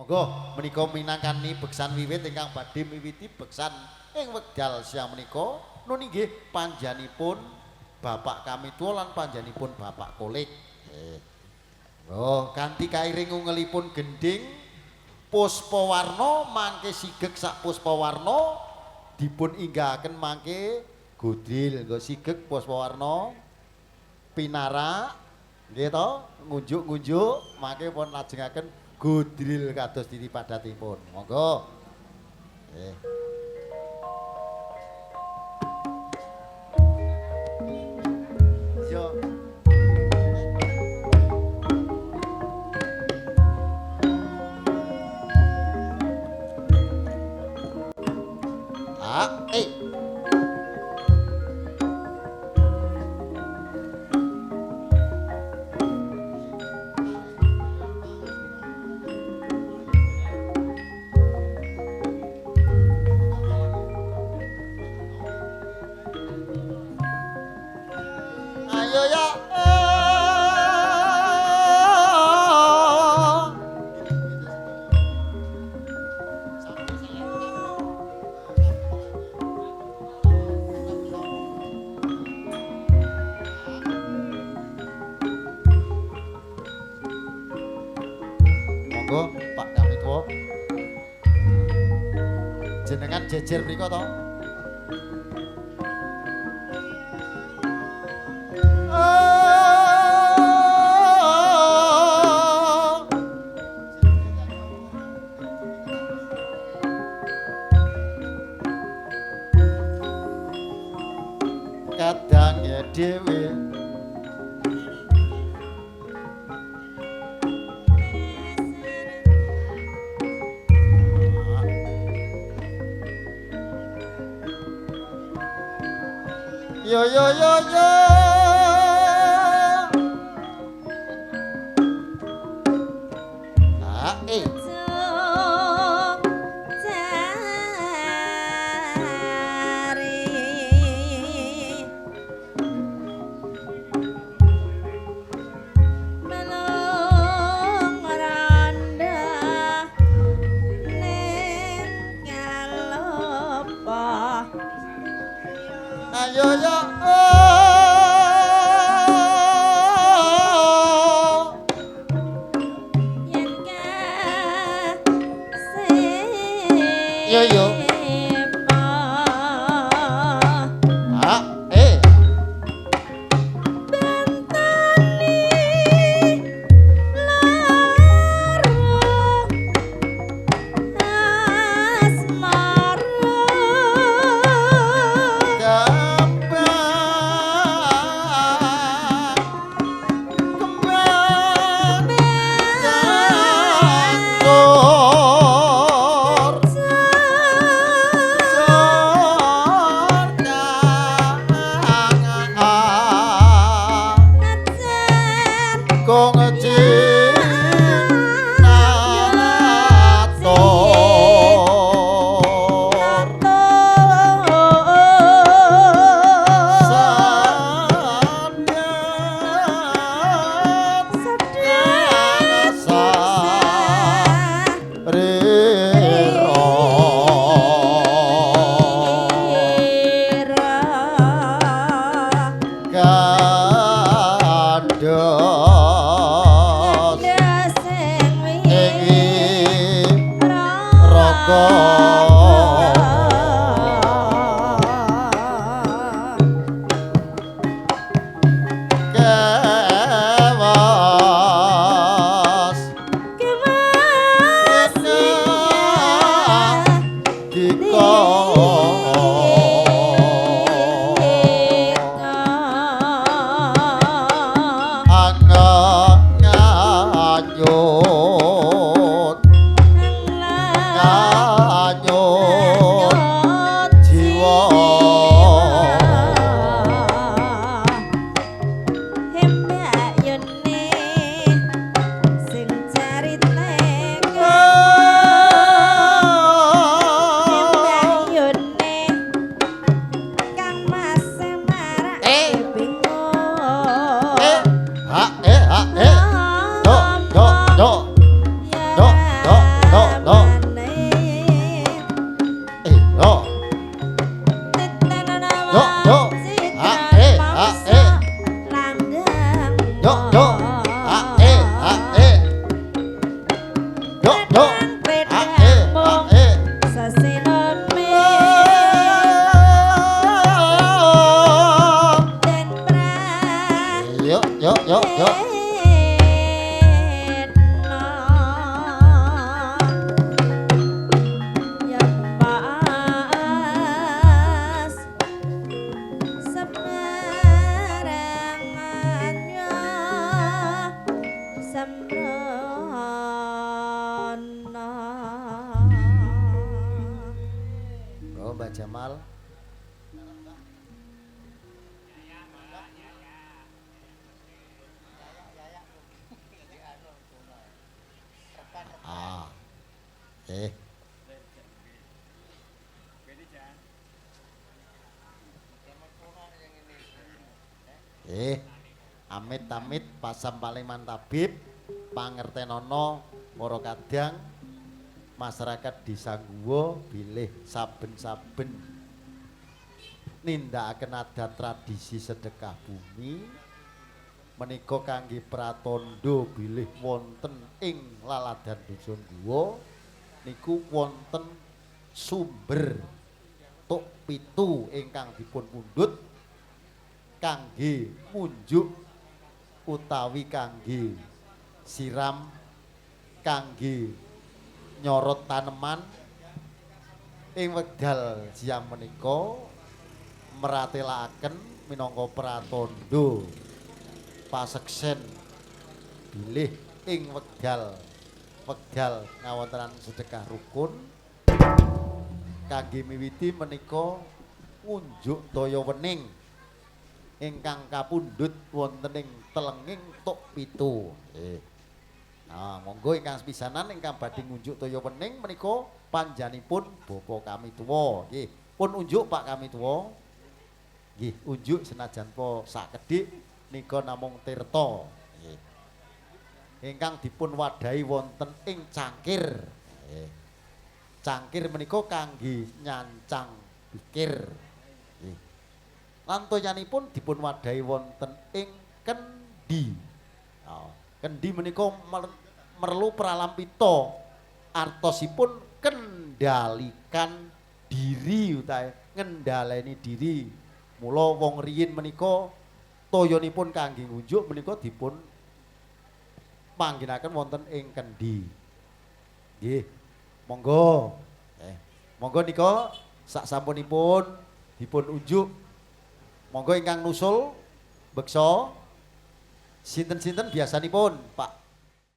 Monggo menika minangkani beksan wiwit ingkang badhe miwiti beksan ing wekdal siang menika nun inggih panjanipun Bapak kami tuwa lan panjanipun Bapak Kolik. Oh, kanthi kairing ungelipun gending Puspawarna mangke sigeg sak Puspawarna dipun inggahaken mangke Godril nggo sigeg Puspawarna pinarak nggih to ngunjuk-ngunjuk mangke pun lajengaken Godril kados diri padatipun. Monggo. Yo. Ah, ayo ya. Monggo Pak kami tuwa. Jenengan jejer mriku to? Kadangnya dhewe yo yo yo yo ayo yo yo yo Mbak Jamal. Ah, eh, amit-amit pasam paling mantabib, pangertenono, para kadang, masyarakat disangguwa bilih saben-saben nindakaken adat tradisi sedekah bumi menika kangge pratandha bilih wonten ing laladan dusun guwa niku wonten sumber tuk pitu ingkang dipun pundhut kangge munjuk utawi kangge siram kangge nyorot taneman ing wekdal siang menika meratelaken minangka pratandha paseksen bilih ing wekdal ngawontenan sedekah rukun kangge miwiti menika ngunjuk daya wening ingkang kapundhut wonten ing telenging tuk pitu. Nah, monggo ingkang sepisanan ingkang badhe ngunjuk daya wening menika panjanipun bapa kami tuwa. Nggih, pun unjuk Pak kami tuwa. Nggih, unjuk senajan po sakedhik nika namung tirta. Nggih. Ingkang dipun wadahi wonten ing cangkir. Nggih. Cangkir menika kangge nyancang pikir. Nggih. Lan toyanipun dipun wadahi wonten ing kendi. Oh, kendi menika merlu pralampita artosipun kendalikan diri utawi ngendhaleni diri. Mula wong riyin menika toyanipun kangge ngunjuk menika dipun pangginaken wonten ing kendi. Nggih. Monggo. Monggo nika sak sampunipun dipun unjuk. Monggo ingkang nusul beksa sinten-sinten biasanipun Pak